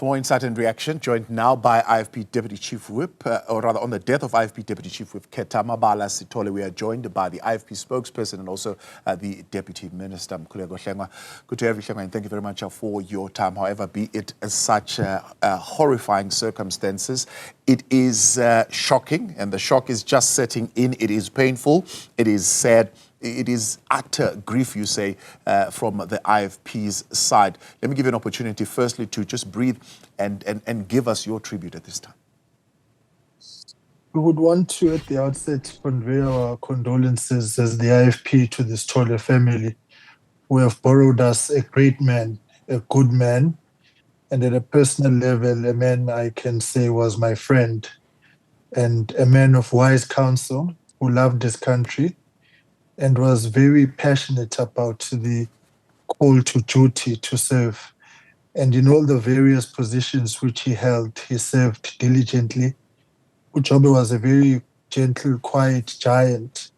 For insight and reaction, joined now by IFP Deputy Chief Whip, or rather on the death of IFP Deputy Chief Whip Khethamabala Sithole, we are joined by the IFP spokesperson and also the Deputy Minister, Mkhuleko Hlengwa. Good to have you, Hlengwa, and thank you very much for your time. However, be it such horrifying circumstances, it is shocking, and the shock is just setting in. It is painful, it is sad. It is utter grief, you say, from the IFP's side. Let me give you an opportunity, firstly, to just breathe and give us your tribute at this time. We would want to, at the outset, convey our condolences as the IFP to the Sithole family, who have borrowed us a great man, a good man, and at a personal level, a man I can say was my friend, and a man of wise counsel who loved his country, and was very passionate about the call to duty to serve. And in all the various positions which he held, he served diligently. Ujobe was a very gentle, quiet giant,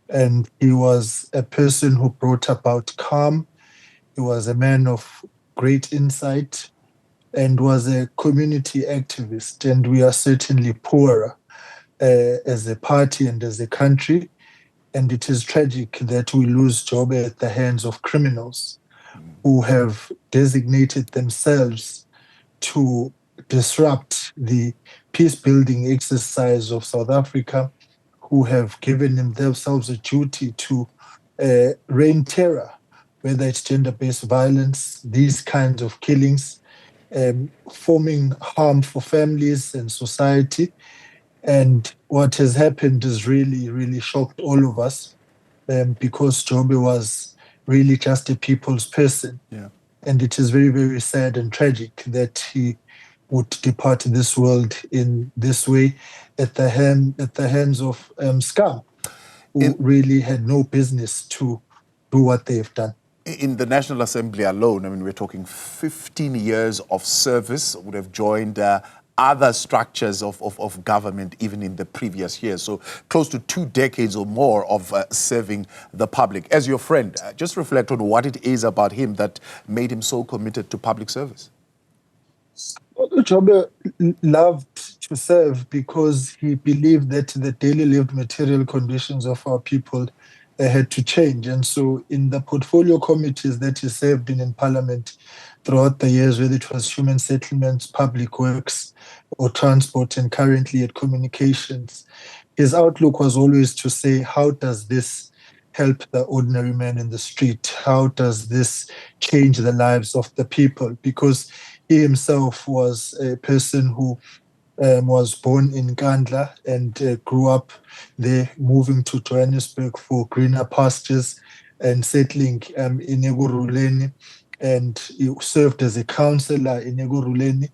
and he was a person who brought about calm. He was a man of great insight and was a community activist. And we are certainly poorer as a party and as a country. And it is tragic that we lose Jobe at the hands of criminals who have designated themselves to disrupt the peace-building exercise of South Africa, who have given themselves a duty to rain terror, whether it's gender-based violence, these kinds of killings, forming harm for families and society. And what has happened has really, really shocked all of us because Jobe was really just a people's person. Yeah. And it is very, very sad and tragic that he would depart this world in this way at the hands of scum, who really had no business to do what they've done. In the National Assembly alone, I mean, we're talking 15 years of service, would have joined other structures of government even in the previous years. So close to 2 decades or more of serving the public. As your friend, just reflect on what it is about him that made him so committed to public service. Jobe loved to serve because he believed that the daily lived material conditions of our people had to change. And so in the portfolio committees that he served in Parliament throughout the years, whether it was human settlements, public works, or transport, and currently at communications, his outlook was always to say, how does this help the ordinary man in the street? How does this change the lives of the people? Because he himself was a person who was born in Nkandla and grew up there, moving to Johannesburg for greener pastures and settling in Ekurhuleni. And he served as a councillor in Ekurhuleni.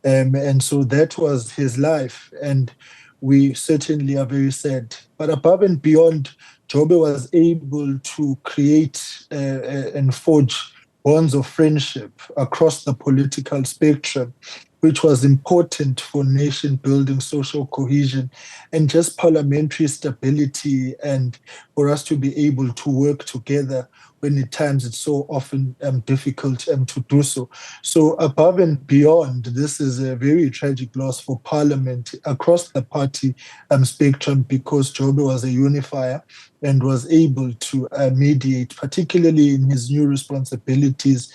And so that was his life. And we certainly are very sad. But above and beyond, Jobe was able to create and forge bonds of friendship across the political spectrum, which was important for nation building, social cohesion, and just parliamentary stability, and for us to be able to work together when at times it's so often difficult to do so. So above and beyond, this is a very tragic loss for Parliament across the party spectrum, because Jobe was a unifier and was able to mediate, particularly in his new responsibilities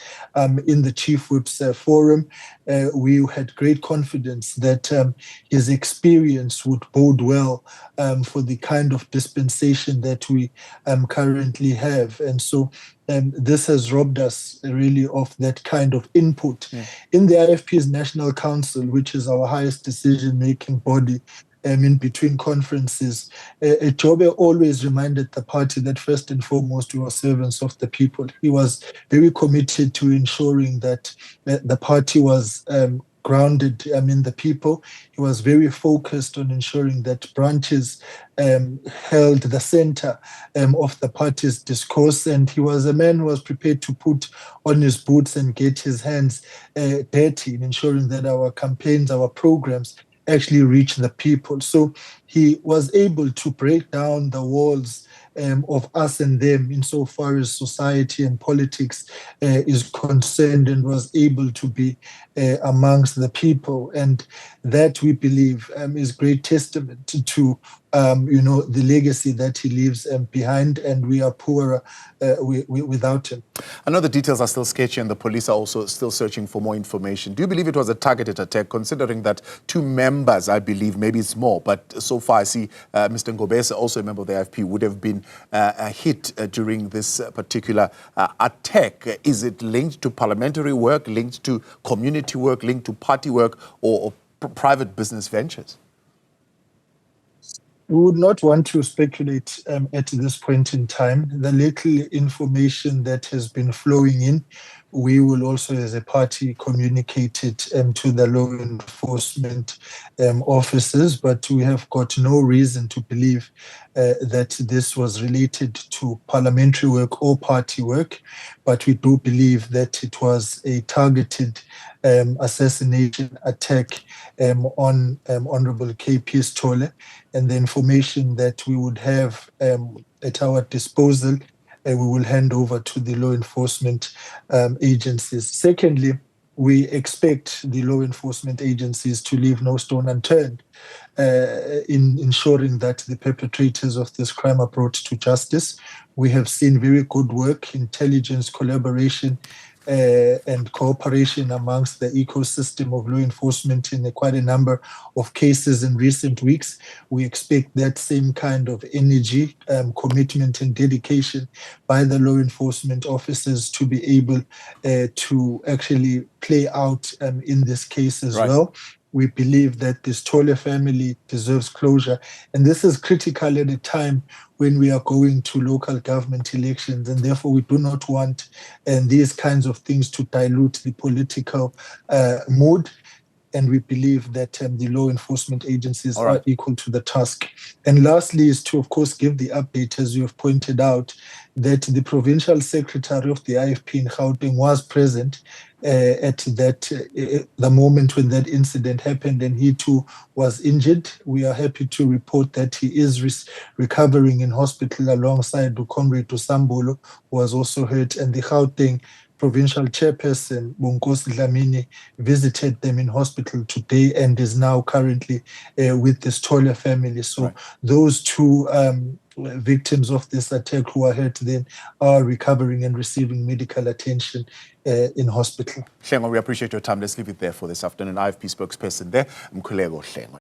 in the Chief Whip's forum. We had great confidence that his experience would bode well for the kind of dispensation that we currently have. And so this has robbed us really of that kind of input. Yeah. In the IFP's National Council, which is our highest decision-making body, in between conferences, Jobe always reminded the party that first and foremost we were servants of the people. He was very committed to ensuring that the party was grounded in the people. He was very focused on ensuring that branches held the center of the party's discourse, and he was a man who was prepared to put on his boots and get his hands dirty in ensuring that our campaigns, our programs actually reach the people. So he was able to break down the walls of us and them insofar as society and politics is concerned, and was able to be amongst the people. And that, we believe, is great testament to the legacy that he leaves behind, and we are poorer without him. I know the details are still sketchy and the police are also still searching for more information. Do you believe it was a targeted attack, considering that 2 members, I believe, maybe it's more, but so far I see Mr. Ngobese, also a member of the IFP, would have been hit during this particular attack. Is it linked to parliamentary work, linked to community work, linked to party work, or private business ventures? We would not want to speculate at this point in time. The little information that has been flowing in, we will also, as a party, communicate it to the law enforcement officers, but we have got no reason to believe that this was related to parliamentary work or party work, but we do believe that it was a targeted assassination attack on Honorable KP Sithole, and the information that we would have at our disposal, we will hand over to the law enforcement agencies. Secondly, we expect the law enforcement agencies to leave no stone unturned in ensuring that the perpetrators of this crime are brought to justice. We have seen very good work, intelligence, collaboration, and cooperation amongst the ecosystem of law enforcement in quite a number of cases in recent weeks. We expect that same kind of energy, commitment, and dedication by the law enforcement officers to be able to actually play out in this case as well. We believe that the Sithole family deserves closure, and this is critical at a time when we are going to local government elections, and therefore we do not want these kinds of things to dilute the political mood. And we believe that the law enforcement agencies are equal to the task. And lastly is to, of course, give the update, as you have pointed out, that the provincial secretary of the IFP in Gauteng was present at the moment when that incident happened, and he too was injured. We are happy to report that he is recovering in hospital alongside the comrade Sambolo, who was also hurt, and the Gauteng provincial chairperson, Mkhuleko Hlengwa, visited them in hospital today and is now currently with the Sithole family. So those 2 victims of this attack who are hurt then are recovering and receiving medical attention in hospital. Hlengwa, we appreciate your time. Let's leave it there for this afternoon. IFP spokesperson there, Mkhuleko Hlengwa.